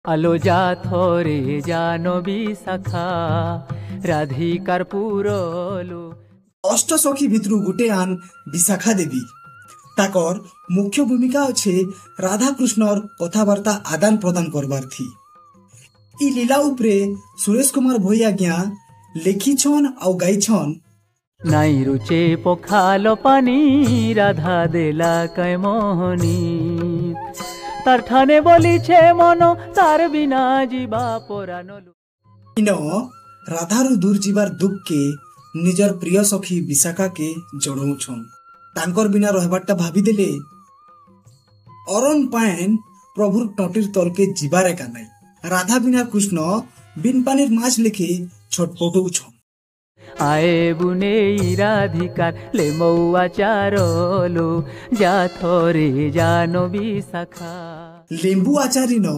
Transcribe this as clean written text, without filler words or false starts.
আলো যা থরে জানবী শাখা রাধিকার পুরলো। অষ্টসখী ভিতরু গোটে আন বিশাখা দেবী। তাকর মুখ্য ভূমিকা আছে রাধাকৃষ্ণর কথাবার্তা আদান প্রদান করবার থি। ই লীলা উপরে সুরেশ কুমার ভৈ আজ্ঞা লেখিছন আউ গাইছন। নাই রুচে পখাল পানি রাধা দেলা কয় মোহনী, তার ঠানে বলিছে মন তার বিনা জীবা পরানো। ইন রাধারু দূর ଯିବାର ଦୁଃଖକେ ନିଜର ପ୍ରିୟ ସଖୀ ବିଶାଖାକେ ଜଣାଉଛନ୍। ତାଙ୍କର ବିନା ରହିବାରଟା ଭାବିଦେଲେ ଅରଣ ପାଏନ୍ ପ୍ରଭୁର ଟଟିର ତଲକେ ଯିବାର ଏକା নাই। রাধা বিনা কৃষ্ণ বিন পানির মাছ লিখে ছটপটৌছন। আয়ে বুনে রাধিকার লে মৌয়া চারলো যা থরে জানবী শাখা। লেম্বু আচারি ন